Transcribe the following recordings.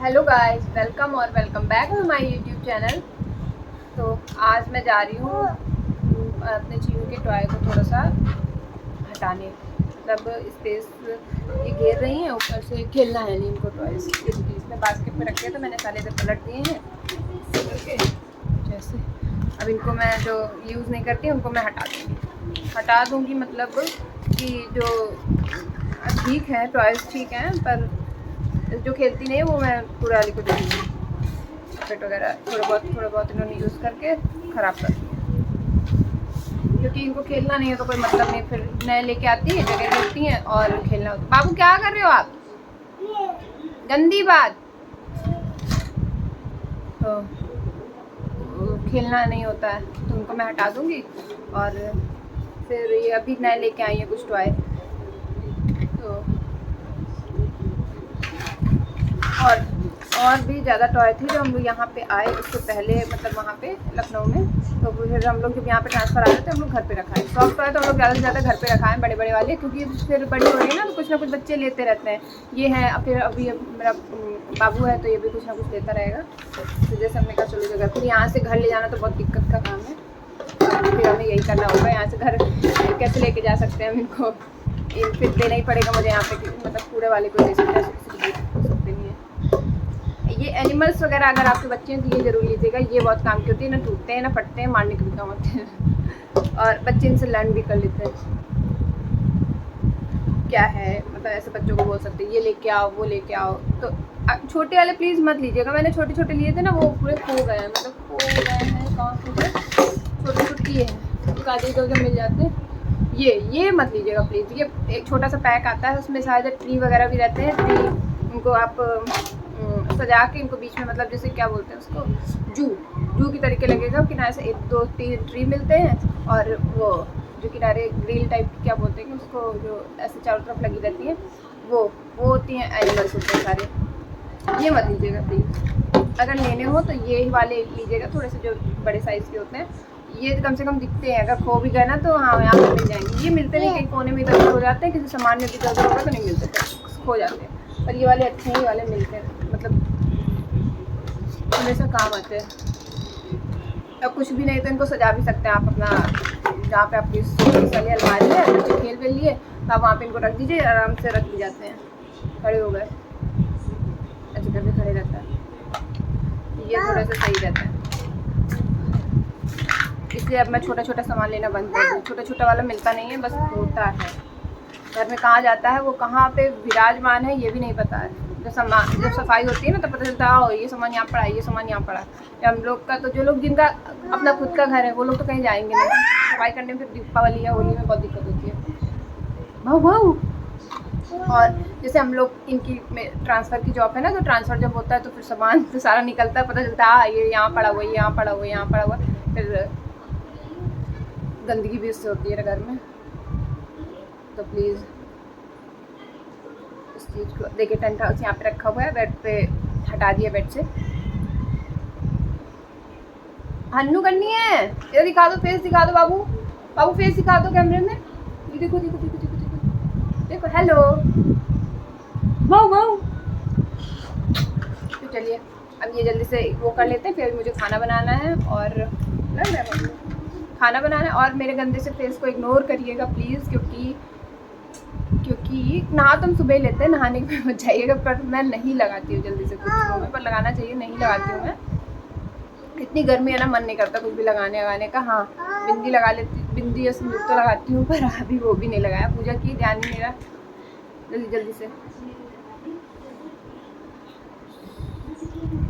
Hello guys, welcome और welcome back to my YouTube channel. तो आज मैं जा रही हूँ अपने चीनू के टॉय को थोड़ा सा हटाने, मतलब स्पेस ये घेर रही हैं, ऊपर से खेलना है नहीं इनको टॉयज। इसमें बास्केट में रखे तो मैंने सारे इधर पलट दिए हैं करके जैसे। अब इनको मैं जो यूज़ नहीं करती उनको मैं हटा दूँगी मतलब कि जो ठीक है टॉयज ठीक हैं, पर जो खेलती नहीं है वो मैं पूरा वाली को दे दूँगी। पेट वगैरह थोड़ा बहुत इन्होंने यूज़ करके ख़राब कर दिया, क्योंकि इनको खेलना नहीं है तो कोई मतलब नहीं। फिर नए लेके आती है, जगह लेती हैं और खेलना होता है। बाबू क्या कर रहे हो आप? गंदी बात। तो खेलना नहीं होता है तो उनको मैं हटा दूँगी। और फिर ये अभी नए लेके आई है कुछ टॉय, तो और भी ज़्यादा टॉय थे जो हम लोग यहाँ पे आए उससे पहले, मतलब वहाँ पे लखनऊ में। तो फिर हम लोग जब यहाँ पे ट्रांसफ़र आ रहे थे हम लोग घर पे रखा है। सॉफ्ट टॉय तो हम लोग ज़्यादा से ज़्यादा घर पे रखा है, बड़े बड़े वाले, क्योंकि फिर बड़ी हो रही है ना तो कुछ ना कुछ बच्चे लेते रहते हैं। ये है फिर अभी मेरा बाबू है तो ये भी कुछ ना कुछ लेता रहेगा। तो जैसे हमने कहा चलो जगह, फिर यहाँ से घर ले जाना तो बहुत दिक्कत का काम है। फिर हमें यही करना होगा, यहाँ से घर कैसे लेके जा सकते हैं हम इनको, फिर देना ही पड़ेगा मुझे यहाँ पे, मतलब कूड़े वाले को दे सकते हैं। ये एनिमल्स वगैरह अगर आपके बच्चे हैं तो ये ज़रूर लीजिएगा, ये बहुत काम की होती है, ना टूटते हैं ना फटते हैं, मारने के भी काम होते हैं और बच्चे इनसे लर्न भी कर लेते हैं। क्या है मतलब ऐसे बच्चों को बोल सकते हैं ये लेके आओ वो लेके आओ। तो छोटे वाले प्लीज़ मत लीजिएगा, मैंने छोटे छोटे लिए थे ना वो पूरे खो गए हैं, मतलब खो गए हैं कहाँ खो गए, छोटे छोटे ये हैं काजे इधर मिल जाते हैं। ये मत लीजिएगा प्लीज़। ये एक छोटा सा पैक आता है, उसमें शायद ट्री वगैरह भी रहते हैं। ट्री उनको आप सजा के इनको बीच में, मतलब जैसे क्या बोलते हैं उसको, जू की तरीके लगेगा। किनारे से 1 2 3 ट्री मिलते हैं और वो जो किनारे ग्रिल टाइप की क्या बोलते हैं कि उसको, जो ऐसे चारों तरफ लगी रहती है वो होती हैं, एनिमल्स होते हैं सारे। ये मत लीजिएगा प्लीज़। अगर लेने हो तो ये वाले लीजिएगा, थोड़े से जो बड़े साइज़ के होते हैं। ये कम से कम दिखते हैं, अगर खो भी गए ना तो हाँ यहाँ पर मिल जाएंगे। ये मिलते नहीं, कहीं कोने में इधर उधर हो जाते हैं, किसी सामान में भी इधर उधर होगा तो नहीं मिलते, खो जाते हैं। पर ये वाले अच्छे ही वाले मिलते हैं, मतलब हमेशा काम आते हैं। अब कुछ भी नहीं तो इनको सजा भी सकते हैं आप अपना, जहाँ पे आपकी वाली अलमारी है, बच्चे खेल के लिए, तो आप वहाँ पे इनको रख दीजिए, आराम से रख भी जाते हैं। खड़े हो गए ऐसे करके खड़े रहता है, ये थोड़ा सा सही रहता है। इसलिए अब मैं छोटा छोटा सामान लेना बंद कर दूँ। छोटा छोटा वाला मिलता नहीं है, बस होता है घर में, कहाँ जाता है वो, कहाँ पे विराजमान है ये भी नहीं पता है। जब सफाई होती है ना तो पता चलता है ये सामान यहाँ पड़ा है, ये सामान यहाँ पड़ा है। हम लोग का तो, जो लोग जिनका अपना खुद का घर है वो लोग तो कहीं जाएंगे नहीं, सफाई करने में फिर दीपावली या होली में बहुत दिक्कत होती है। भाऊ और जैसे हम लोग इनकी ट्रांसफ़र की जॉब है ना, तो ट्रांसफ़र जब होता है तो फिर सामान तो सारा निकलता है, पता चलता है ये यहाँ पड़ा हुआ, ये यहाँ पड़ा हुआ, यहाँ पड़ा हुआ। फिर गंदगी भी इससे होती है घर में। तो प्लीज़ इस चीज़ को देखिए, टेंट हाउस यहाँ पे रखा हुआ है, बेड पे हटा दिया बेड से। हन्नू करनी है, ये दिखा दो, फेस दिखा दो बाबू, बाबू फेस दिखा दो कैमरे में। ये देखो देखो देखो देखो देखो देखो, हेलो वाओ वाओ। तो चलिए अब ये जल्दी से वो कर लेते हैं, फिर मुझे खाना बनाना है और लग रहा है खाना बनाना है। और मेरे गंदे से फेस को इग्नोर करिएगा प्लीज़, क्योंकि नहा तो हम सुबह लेते हैं, नहाने के मत जाइएगा। पर मैं नहीं लगाती हूँ जल्दी से कुछ, मुँह पर लगाना चाहिए, नहीं लगाती हूँ मैं। इतनी गर्मी है ना, मन नहीं करता कुछ भी लगाने का। हाँ बिंदी लगा लेती, बिंदी या सिंदूर तो लगाती हूँ, पर अभी वो भी नहीं लगाया। पूजा की ध्यान ही मेरा, जल्दी से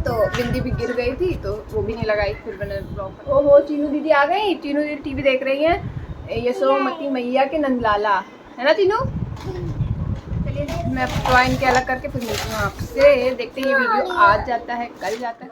तो बिंदी भी गिर गई थी तो वो भी नहीं लगाई, फिर मैंने ब्लॉक। ओहो चीनू दीदी आ गई, चीनू दीदी टीवी देख रही हैं, यशोमती मैया के नंदलाला, है ना चीनू। चलिए मैं टॉय इनके अलग करके फिर मिलती हूँ आपसे। देखते हैं ये वीडियो आज जाता है कल जाता है।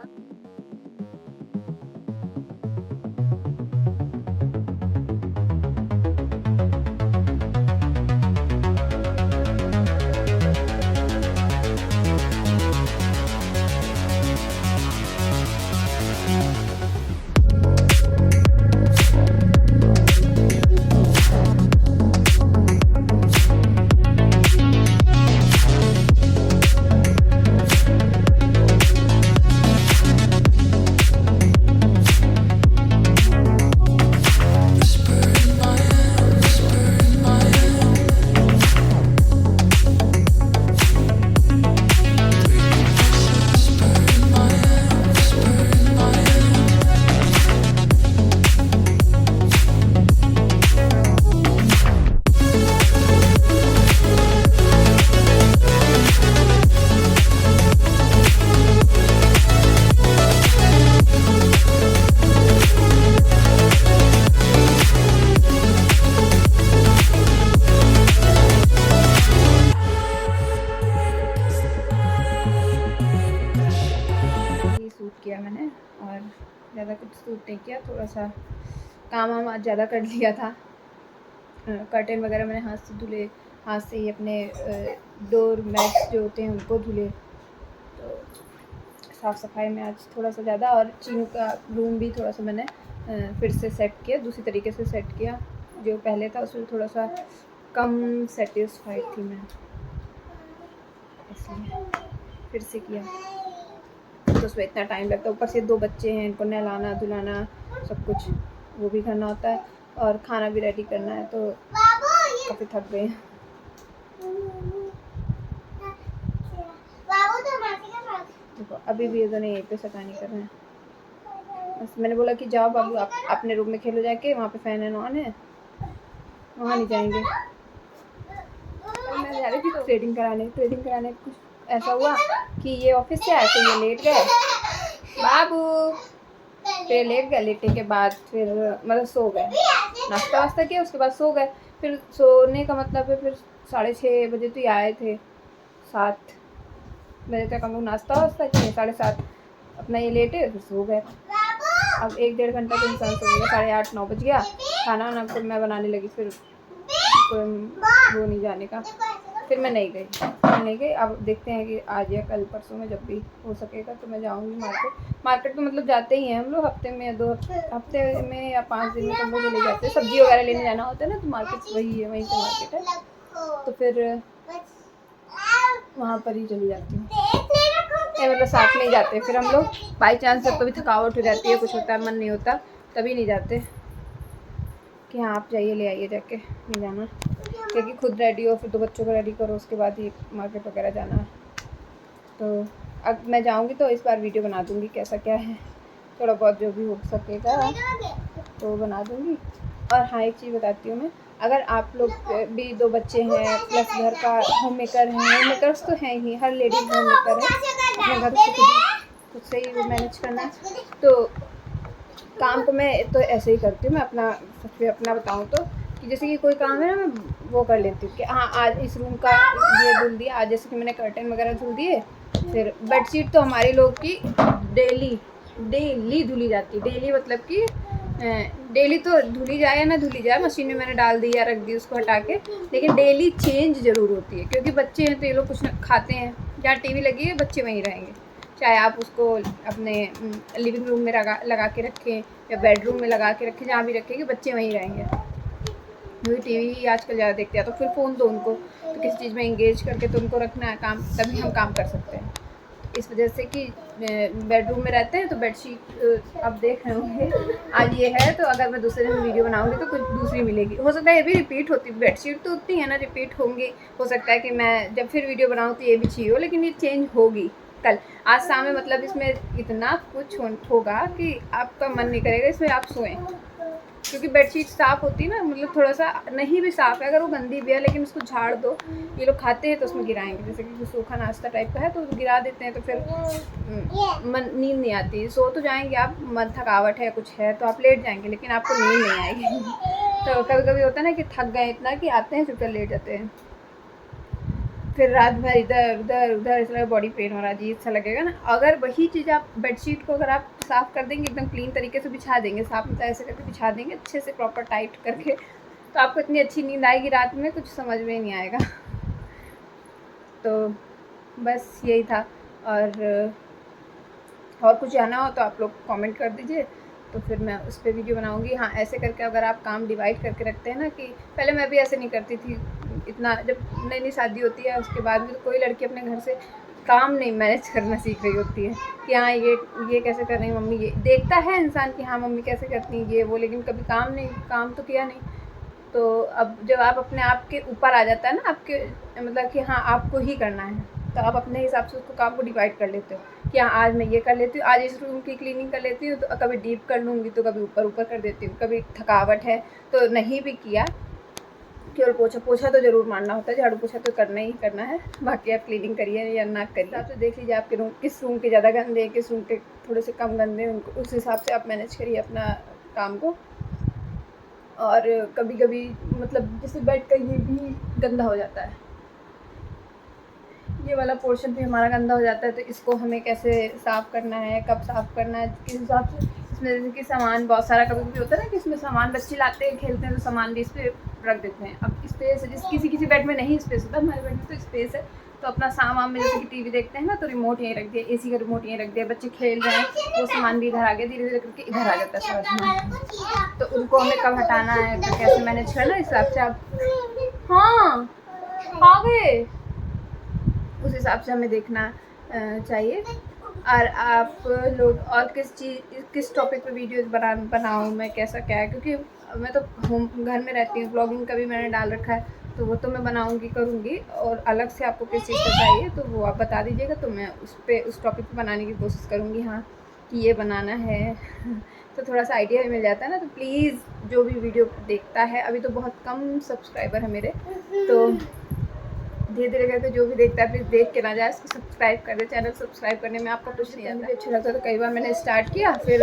किया मैंने और ज़्यादा कुछ सूट नहीं किया, थोड़ा सा काम वाम आज ज़्यादा कर लिया था। कर्टेन वगैरह मैंने हाथ से धुले, हाथ से ही अपने डोर मैट्स जो होते हैं उनको धुले, तो साफ़ सफाई में आज थोड़ा सा ज़्यादा। और चीनू का रूम भी थोड़ा सा मैंने फिर से सेट किया, दूसरी तरीके से सेट किया। जो पहले था उसमें थोड़ा सा कम सेटिस्फाइड थी मैं, इसलिए फिर से किया। तो उसमें इतना टाइम लगता है, ऊपर से 2 बच्चे हैं, इनको नहलाना धुलाना सब कुछ वो भी करना होता है और खाना भी रेडी करना है, तो काफ़ी थक गए हैं। देखो अभी भी ये दोनों यहीं पे शैतानी कर रहे हैं। बस मैंने बोला कि जाओ बाबू आप अपने रूम में खेलो जाके, वहाँ पे फ़ैन एंड ऑन है, वहाँ नहीं जाएंगे। मैं जा रही थी थ्रेडिंग कराने कुछ ऐसा हुआ कि ये ऑफिस से आए तो ये लेट गए बाबू, फिर लेट गए। लेटने के बाद फिर मतलब सो गए, नाश्ता वास्ता किया उसके बाद सो गए। फिर सोने का मतलब है फिर 6:30 बजे तो ये आए थे, 7 बजे तक हम लोग नाश्ता वास्ता किए, 7:30 अपना ये लेटे फिर सो गए। अब 1-1.5 घंटा तो इंसान सो गया, 8:30-9 बज गया। खाना वाना फिर मैं बनाने लगी, फिर वो नहीं जाने का, फिर मैं नहीं गई। अब देखते हैं कि आज या कल परसों में जब भी हो सकेगा तो मैं जाऊंगी मार्केट तो मतलब जाते ही हैं हम लोग, हफ्ते में 2 हफ्ते में या 5 दिन में तो हम लोग चले जाते हैं। सब्जी वगैरह लेने जाना होता है ना, तो मार्केट वहीं से मार्केट है, तो फिर वहाँ पर ही चली जाती हूँ। मतलब साथ में ही जाते हैं फिर हम लोग। बाई चांस जब कभी थकावट हो जाती है, कुछ होता है, मन नहीं होता, तभी नहीं जाते कि हाँ आप जाइए ले आइए जाके, नहीं जाना, क्योंकि खुद रेडी हो फिर 2 बच्चों को रेडी करो, उसके बाद ही मार्केट वगैरह जाना है। तो अब मैं जाऊंगी तो इस बार वीडियो बना दूंगी कैसा क्या है, थोड़ा बहुत जो भी हो सकेगा तो बना दूंगी। और हाँ एक चीज़ बताती हूँ मैं, अगर आप लोग भी 2 बच्चे हैं प्लस घर का होम मेकर हैं, होम मेकर्स तो हैं ही, हर लेडीज होम मेकर है, अपने घर को खुद से ही मैनेज करना, तो काम को मैं तो ऐसे ही करती हूँ। मैं अपना बताऊँ तो कि जैसे कि कोई काम है ना, मैं वो कर लेती हूँ कि हाँ आज इस रूम का ये धुल दिया, आज जैसे कि मैंने कर्टन वगैरह धुल दिए। फिर बेडशीट तो हमारे लोग की डेली धुली जाती है, डेली मतलब कि डेली तो धुली जाए या ना धुली जाए, मशीन में मैंने डाल दी या रख दी उसको हटा के, लेकिन डेली चेंज ज़रूर होती है, क्योंकि बच्चे हैं तो ये लोग कुछ खाते हैं, जहाँ टीवी लगी है बच्चे वहीं रहेंगे, चाहे आप उसको अपने लिविंग रूम में लगा के रखें या बेडरूम में लगा के रखें, जहाँ भी रखेंगे बच्चे वहीं रहेंगे, क्योंकि टीवी ही आजकल ज़्यादा देखते हैं। तो फिर फ़ोन दो उनको, तो किसी चीज़ में इंगेज करके तो उनको रखना है काम, तभी हम काम कर सकते हैं। इस वजह से कि बेडरूम में रहते हैं तो बेडशीट अब देख रहे होंगे आज ये है, तो अगर मैं दूसरे दिन वीडियो बनाऊंगी तो कुछ दूसरी मिलेगी, हो सकता है ये भी रिपीट होती, बेडशीट तो उतनी है ना, रिपीट होंगी, हो सकता है कि मैं जब फिर वीडियो बनाऊँ तो ये भी चाहिए हो, लेकिन ये चेंज होगी कल। आज शाम में मतलब इसमें इतना कुछ होगा कि आपका मन नहीं करेगा इसमें आप सोएं, क्योंकि बेडशीट साफ़ होती है ना, मतलब थोड़ा सा नहीं भी साफ़ है, अगर वो गंदी भी है लेकिन उसको झाड़ दो, ये लोग खाते हैं तो उसमें गिराएंगे, जैसे कि सूखा नाश्ता टाइप का है तो गिरा देते हैं, तो फिर नींद नहीं आती, सो तो जाएंगे आप, मन थकावट है कुछ है तो आप लेट जाएंगे, लेकिन आपको नींद नहीं आएगी। तो कभी कभी होता है ना कि थक गए इतना कि आते हैं चुपचाप लेट जाते हैं, फिर रात भर इधर उधर इसलिए बॉडी पेन हो रहा है, अजीब सा लगेगा ना। अगर वही चीज़ आप बेडशीट को अगर आप साफ़ कर देंगे, एकदम क्लीन तरीके से बिछा देंगे, साफ मतलब ऐसे करके बिछा देंगे अच्छे से प्रॉपर टाइट करके, तो आपको इतनी अच्छी नींद आएगी रात में, कुछ समझ में नहीं आएगा। तो बस यही था, और कुछ जानना हो तो आप लोग कमेंट कर दीजिए, तो फिर मैं उस पर वीडियो बनाऊंगी। हाँ ऐसे करके अगर आप काम डिवाइड करके रखते हैं ना, कि पहले मैं भी ऐसे नहीं करती थी इतना, जब नई शादी होती है उसके बाद में तो कोई लड़की अपने घर से काम नहीं मैनेज करना सीख रही होती है कि हाँ ये कैसे कर रही है मम्मी, ये देखता है इंसान कि हाँ मम्मी कैसे करती हैं ये वो, लेकिन कभी काम तो किया नहीं। तो अब जब आप अपने आप के ऊपर आ जाता है ना, आपके मतलब कि हाँ आपको ही करना है, तो आप अपने हिसाब से उसको काम को डिवाइड कर लेते हो कि हाँ आज मैं ये कर लेती हूँ, आज इस रूम की क्लीनिंग कर लेती हूँ, तो कभी डीप कर लूँगी, तो कभी ऊपर कर देती हूँ, कभी थकावट है तो नहीं भी किया, केवल पोछा तो ज़रूर मारना होता है, झाड़ू पोछा तो करना ही करना है, बाकी आप क्लीनिंग करिए या ना करिए, आप तो देख लीजिए आपके रूम किस रूम के ज़्यादा गंदे, किस रूम के थोड़े से कम गंदे, उनको उस हिसाब से आप मैनेज करिए अपना काम को। और कभी कभी मतलब जैसे बेड का ये भी गंदा हो जाता है, ये वाला पोर्शन भी हमारा गंदा हो जाता है, तो इसको हमें कैसे साफ़ करना है, कब साफ़ करना है, किस हिसाब से। इसमें जैसे कि सामान बहुत सारा कभी कभी होता है ना कि इसमें सामान बच्चे लाते हैं, खेलते हैं, तो सामान भी इस पर रख देते हैं। अब स्पेस जिस किसी बेड में नहीं स्पेस होता, हमारे बेड में तो स्पेस है, तो अपना सामान में जैसे कि टीवी देखते हैं ना, तो रिमोट यहीं रख दिया, एसी का रिमोट यहीं रख दिया, बच्चे खेल रहे हैं, वो सामान भी इधर आ गया, धीरे धीरे करके इधर आ जाता है सारा सामान। तो उनको हमें कब हटाना है, तो कैसे मैनेज करना, इस हिसाब से आप हाँ आ गए, उस हिसाब से हमें देखना चाहिए। और आप लोग और किस टॉपिक पे वीडियोस बनाऊँ मैं, कैसा क्या है, क्योंकि मैं तो घर में रहती हूँ, ब्लॉगिंग का भी मैंने डाल रखा है, तो वो तो मैं बनाऊँगी करूँगी। और अलग से आपको किस चीज़ का चाहिए तो वो आप बता दीजिएगा, तो मैं उस टॉपिक पे बनाने की कोशिश करूँगी। हाँ कि ये बनाना है तो थोड़ा सा आइडिया भी मिल जाता है ना। तो प्लीज़ जो भी वीडियो देखता है, अभी तो बहुत कम सब्सक्राइबर है मेरे, तो धीरे धीरे करके जो भी देखता है प्लीज़ देख के ना जाए, इसको सब्सक्राइब कर दे। चैनल सब्सक्राइब करने में आपका कुछ नहीं आता, अच्छा लगता है। तो कई बार मैंने स्टार्ट किया, फिर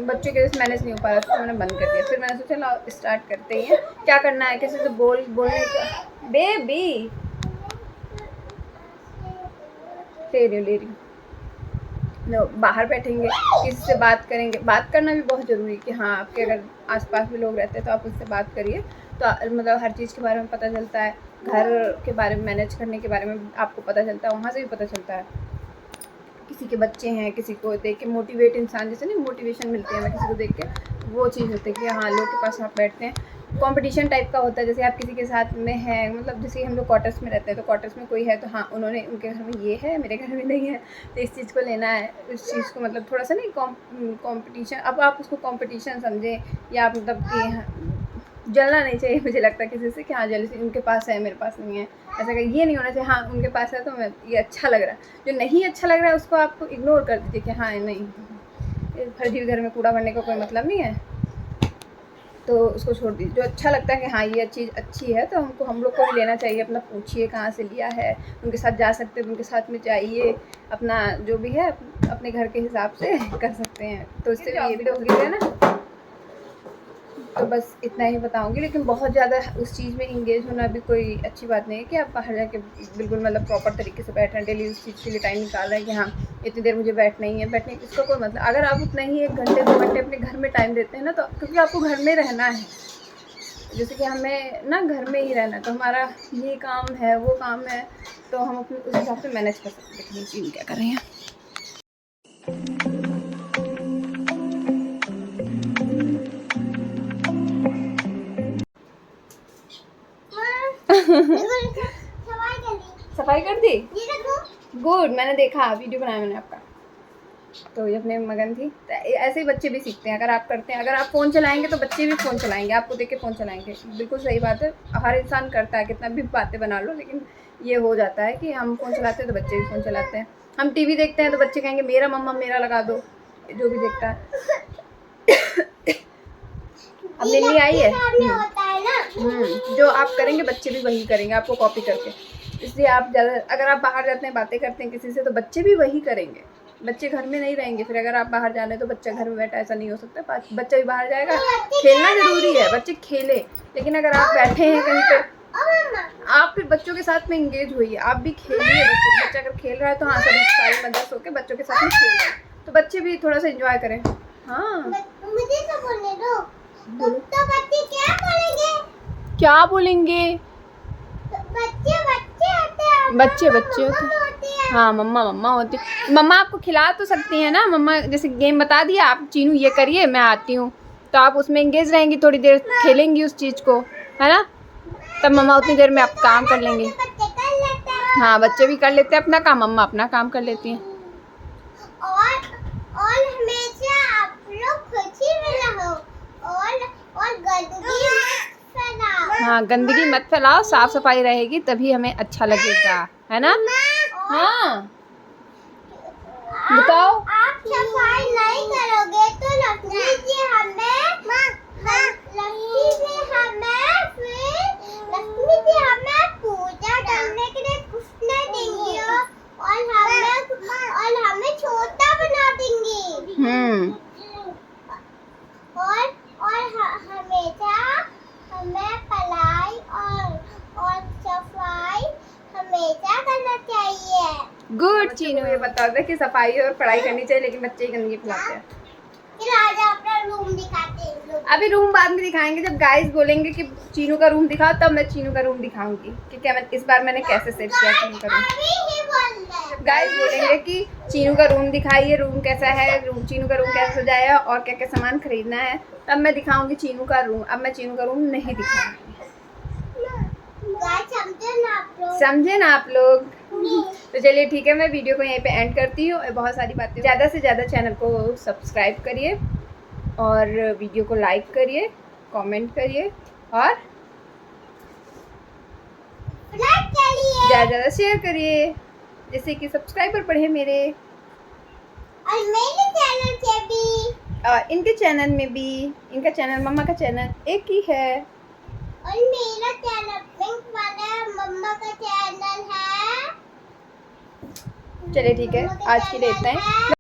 बच्चों के वजह से मैनेज नहीं हो पा रहा था, तो मैंने बंद कर दिया। फिर मैंने सोचा चलो स्टार्ट करते ही हैं, क्या करना है, कैसे तो बोलने का। बेबी ले रही लो, बाहर बैठेंगे, किसी से बात करेंगे, बात करना भी बहुत ज़रूरी है कि हाँ आपके अगर आसपास भी लोग रहते हैं तो आप उससे बात करिए, तो मतलब हर चीज़ के बारे में पता चलता है, घर के बारे में, मैनेज करने के बारे में आपको पता चलता है, वहाँ से भी पता चलता है। किसी के बच्चे हैं, किसी को देख के मोटिवेट, इंसान जैसे नहीं मोटिवेशन मिलती है, मैं किसी को देख के वो चीज़ होती है कि हाँ लोग के पास आप बैठते हैं। कंपटीशन टाइप का होता है, जैसे आप किसी के साथ में हैं, मतलब जैसे हम लोग क्वार्टर्स में रहते हैं, तो क्वार्टर्स में कोई है तो हाँ उन्होंने उनके घर में ये है, मेरे घर में नहीं है, तो इस चीज़ को लेना है, उस चीज़ को मतलब थोड़ा सा नहीं कंपटीशन, अब आप उसको कंपटीशन समझें या मतलब कि जलना नहीं चाहिए मुझे लगता है किसी से कि हाँ जैसे उनके पास है मेरे पास नहीं है, ऐसा कि ये नहीं होना चाहिए। हाँ उनके पास है तो मैं ये अच्छा लग रहा है, जो नहीं अच्छा लग रहा है उसको आपको इग्नोर कर दीजिए कि हाँ नहीं, फर्जी घर में कूड़ा भरने का कोई मतलब नहीं है, तो उसको छोड़ दीजिए। जो अच्छा लगता है कि हाँ ये चीज़ अच्छी है तो हम लोग को भी लेना चाहिए। अपना पूछिए कहाँ से लिया है, उनके साथ जा सकते हैं, उनके साथ में जाइए, अपना जो भी है अपने घर के हिसाब से कर सकते हैं। तो इससे ये भी हो गया ना, तो बस इतना ही बताऊंगी। लेकिन बहुत ज़्यादा उस चीज़ में इंगेज होना भी कोई अच्छी बात नहीं है कि आप बाहर जाके बिल्कुल मतलब प्रॉपर तरीके से बैठ रहे हैं, डेली उस चीज़ के लिए टाइम निकाल रहे हैं कि हाँ इतनी देर मुझे बैठना ही है, बैठने इसका कोई मतलब। अगर आप उतना ही 1 घंटे 2 घंटे अपने घर में टाइम देते हैं ना, तो क्योंकि आपको घर में रहना है, जैसे कि हमें ना घर में ही रहना, तो हमारा ये काम है वो काम है, तो हम अपने उस हिसाब से मैनेज कर सकते हैं। देखिए क्या कर रहे हैं। सफाई कर दी, गुड। मैंने देखा वीडियो बनाया मैंने आपका, तो ये अपने मगन थी। तो ऐसे ही बच्चे भी सीखते हैं, अगर आप करते हैं। अगर आप फ़ोन चलाएंगे तो बच्चे भी फ़ोन चलाएंगे, आपको देख के फ़ोन चलाएंगे। बिल्कुल सही बात है, हर इंसान करता है, कितना भी बातें बना लो, लेकिन ये हो जाता है कि हम फ़ोन चलाते हैं तो बच्चे भी फ़ोन चलाते हैं। हम टीवी देखते हैं तो बच्चे कहेंगे मेरा मम्मा मेरा लगा दो, जो भी देखता है। अब लिल्ली आई है, जो आप करेंगे बच्चे भी वही करेंगे, आपको कॉपी करके। इसलिए आप ज़्यादा, अगर आप बाहर जाते हैं बातें करते हैं किसी से, तो बच्चे भी वही करेंगे। बच्चे घर में नहीं रहेंगे, फिर अगर आप बाहर जाने तो बच्चा घर में बैठा, ऐसा नहीं हो सकता। बच्चा भी बाहर जाएगा, खेलना ज़रूरी है, बच्चे खेले, लेकिन अगर आप बैठे हैं कहीं पे, आप फिर बच्चों के साथ में इंगेज होइए, आप भी खेलिए। बच्चा अगर खेल रहा है तो हाँ सभी सारे मदद होकर बच्चों के साथ में खेल रहे हैं, तो बच्चे भी थोड़ा सा इंजॉय करें। हाँ मुझे तो बोलने दो, तो बच्चे क्या बोलेंगे, क्या बोलेंगे? बच्चे होते हैं। हाँ मम्मा होती है। मम्मा आपको खिला तो सकती है ना, मम्मा जैसे गेम बता दिया आप, चीनू ये करिए मैं आती हूँ, तो आप उसमें एंगेज रहेंगी, थोड़ी देर खेलेंगी उस चीज़ को, है ना, तब मम्मा उतनी देर में आप काम कर लेंगे। हाँ बच्चे भी कर लेते हैं अपना काम, मम्मा अपना काम कर लेती हैं। और हमेशा आप लोग खुशी में रहो, और गंदगी मत फैलाओ। हाँ गंदगी मत फैलाओ, साफ सफाई रहेगी तभी हमें अच्छा लगेगा, है ना। हाँ बताओ। आप सफाई नहीं करोगे तो लक्ष्मी जी हमें पूजा करने के लिए कुछ नहीं देंगी, और हमें छोटा बना देंगी। और हमेशा हमें पढ़ाई और सफाई हमेशा करना चाहिए। पता होता है कि सफाई और पढ़ाई करनी चाहिए, लेकिन बच्चे ही गंदगी फैलाते हैं। फिर आज अपना रूम दिखाते हैं लोग। अभी रूम बाद में दिखाएंगे, जब गाइस बोलेंगे कि चीनू का रूम दिखाओ, तब मैं चीनू का रूम दिखाऊंगी कि क्या इस बार मैंने कैसे सेट किया चीनू का रूम। अभी ही बोल रहे हैं। गाइस बोलेंगे कि चीनू का रूम दिखाइए, रूम कैसा है, चीनू का रूम कैसे सजाया और क्या क्या सामान खरीदना है, तब मैं दिखाऊंगी चीनू का रूम। अब मैं चीनू का रूम नहीं दिखाऊंगी। गाइस समझे ना आप लोग? समझे ना आप लोग? तो चलिए ठीक है, मैं वीडियो को यहीं पे एंड करती हूँ। बहुत सारी बातें, ज़्यादा से ज़्यादा चैनल को सब्सक्राइब करिए और वीडियो को लाइक करिए, कमेंट करिए और लाइक करिए ज़्यादा ज़्यादा शेयर करिए, जिससे कि सब्सक्राइबर बढ़े मेरे और मेरे चैनल से भी और इनके चैनल में भी। इनका चैनल, मम्मा का चैनल एक ही है और मेरा चैनल पिंक वाला मम्मा का चैनल है। चलिए ठीक है, आज के लिए इतना ही।